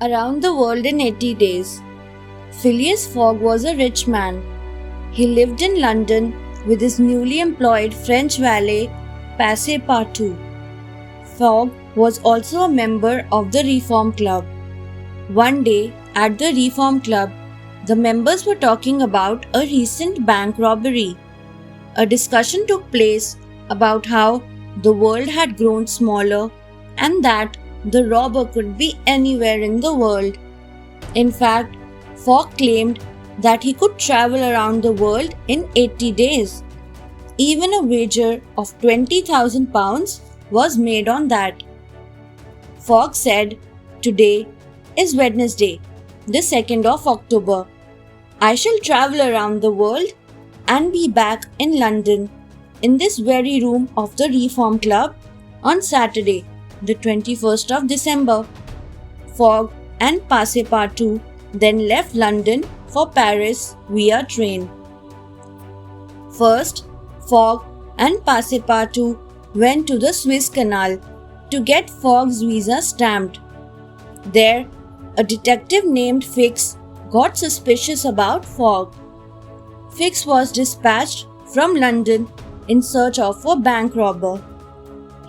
Around the world in 80 days. Phileas Fogg was a rich man. He lived in London with his newly employed French valet Passepartout. Fogg was also a member of the Reform Club. One day at the Reform Club, the members were talking about a recent bank robbery. A discussion took place about how the world had grown smaller and that the robber could be anywhere in the world. In fact, Fogg claimed that he could travel around the world in 80 days. Even a wager of £20,000 was made on that. Fogg said, "Today is Wednesday, the 2nd of October. I shall travel around the world and be back in London in this very room of the Reform Club on Saturday, the 21st of December." Fogg and Passepartout then left London for Paris via train. First, Fogg and Passepartout went to the Suez Canal to get Fogg's visa stamped. There, a detective named Fix got suspicious about Fogg. Fix was dispatched from London in search of a bank robber.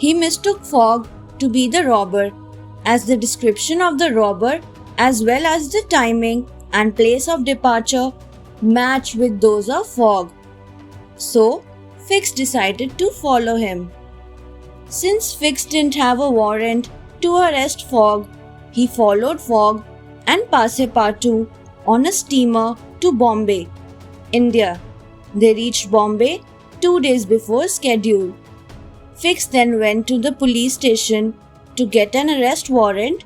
He mistook Fogg to be the robber, as the description of the robber as well as the timing and place of departure matched with those of Fogg. So, Fix decided to follow him. Since Fix didn't have a warrant to arrest Fogg, he followed Fogg and Passepartout on a steamer to Bombay, India. They reached Bombay 2 days before schedule. Fix then went to the police station to get an arrest warrant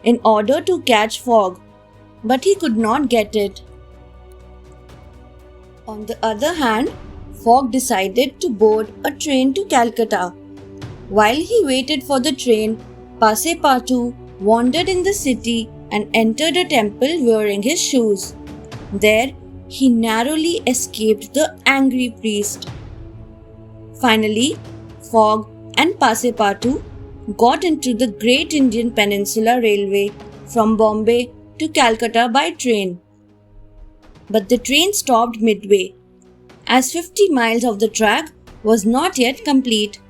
in order to catch Fogg, but he could not get it. On the other hand, Fogg decided to board a train to Calcutta. While he waited for the train, Passepartout wandered in the city and entered a temple wearing his shoes. There, he narrowly escaped the angry priest. Finally, Fogg and Passepartout got into the Great Indian Peninsula Railway from Bombay to Calcutta by train. But the train stopped midway, as 50 miles of the track was not yet complete.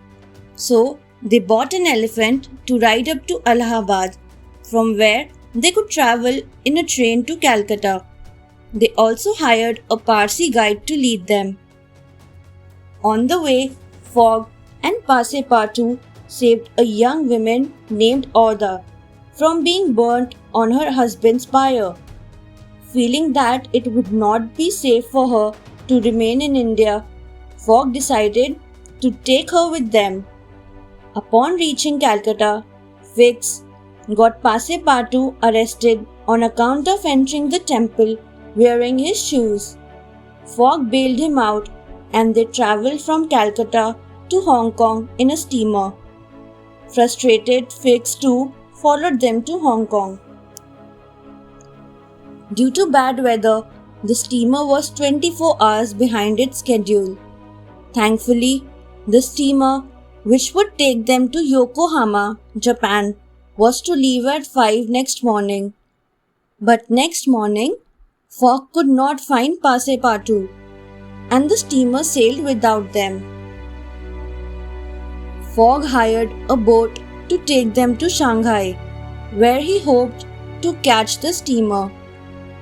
So, they bought an elephant to ride up to Allahabad, from where they could travel in a train to Calcutta. They also hired a Parsi guide to lead them. On the way, Fogg and Passepartout saved a young woman named Orda from being burnt on her husband's pyre. Feeling that it would not be safe for her to remain in India, Fogg decided to take her with them. Upon reaching Calcutta, Fix got Passepartout arrested on account of entering the temple wearing his shoes. Fogg bailed him out and they travelled from Calcutta to Hong Kong in a steamer. Frustrated, Fix too followed them to Hong Kong. Due to bad weather, the steamer was 24 hours behind its schedule. Thankfully, the steamer, which would take them to Yokohama, Japan, was to leave at 5 next morning. But next morning, Fogg could not find Passepartout, and the steamer sailed without them. Fogg hired a boat to take them to Shanghai, where he hoped to catch the steamer.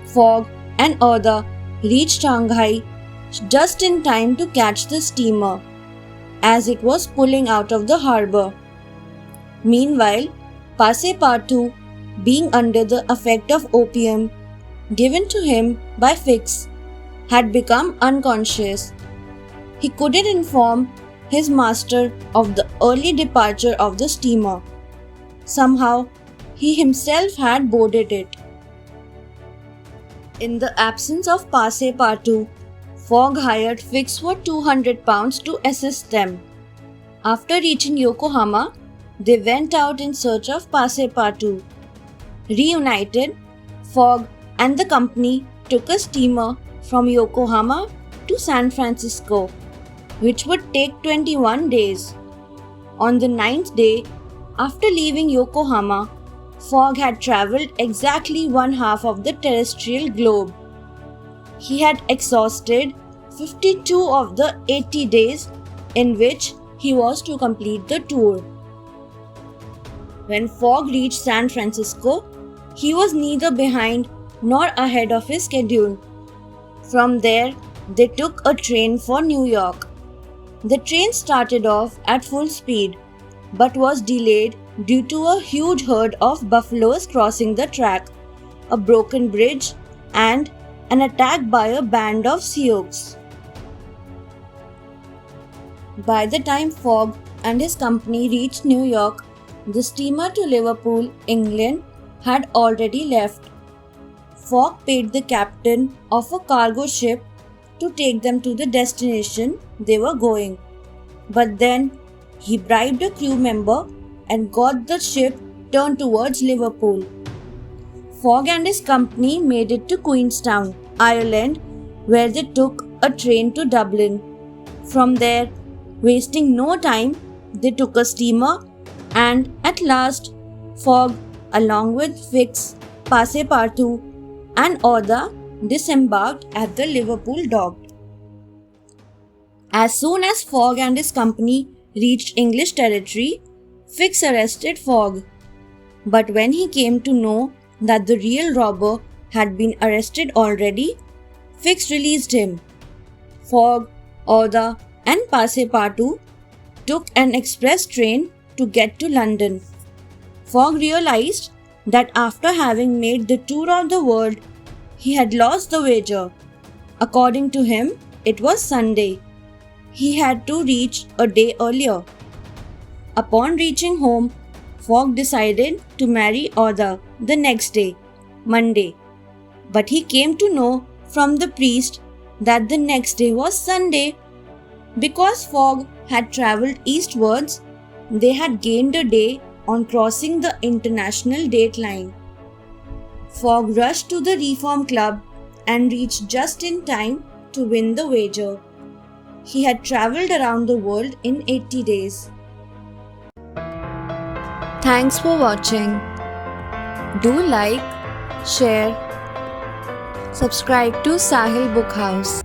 Fogg and Orda reached Shanghai just in time to catch the steamer, as it was pulling out of the harbour. Meanwhile, Passepartout, being under the effect of opium given to him by Fix, had become unconscious. He couldn't inform his master of the early departure of the steamer. Somehow, he himself had boarded it. In the absence of Passepartout, Fogg hired Fix for £200 to assist them. After reaching Yokohama, they went out in search of Passepartout. Reunited, Fogg and the company took a steamer from Yokohama to San Francisco, which would take 21 days. On the 9th day, after leaving Yokohama, Fogg had travelled exactly one half of the terrestrial globe. He had exhausted 52 of the 80 days in which he was to complete the tour. When Fogg reached San Francisco, he was neither behind nor ahead of his schedule. From there, they took a train for New York. The train started off at full speed, but was delayed due to a huge herd of buffaloes crossing the track, a broken bridge, and an attack by a band of Sioux. By the time Fogg and his company reached New York, the steamer to Liverpool, England, had already left. Fogg paid the captain of a cargo ship to take them to the destination they were going. But then he bribed a crew member and got the ship turned towards Liverpool. Fogg and his company made it to Queenstown, Ireland, where they took a train to Dublin. From there, wasting no time, they took a steamer and at last Fogg, along with Fix, Passepartout and Oda, disembarked at the Liverpool dock. As soon as Fogg and his company reached English territory, Fix arrested Fogg. But when he came to know that the real robber had been arrested already, Fix released him. Fogg, Oda and Passepartout took an express train to get to London. Fogg realized that after having made the tour of the world, he had lost the wager. According to him, it was Sunday. He had to reach a day earlier. Upon reaching home, Fogg decided to marry Oda the next day, Monday. But he came to know from the priest that the next day was Sunday. Because Fogg had travelled eastwards, they had gained a day on crossing the international date line. Fogg rushed to the Reform Club and reached just in time to win the wager. He had travelled around the world in 80 days. Thanks for watching. Do like, share, subscribe to Sahil Book House.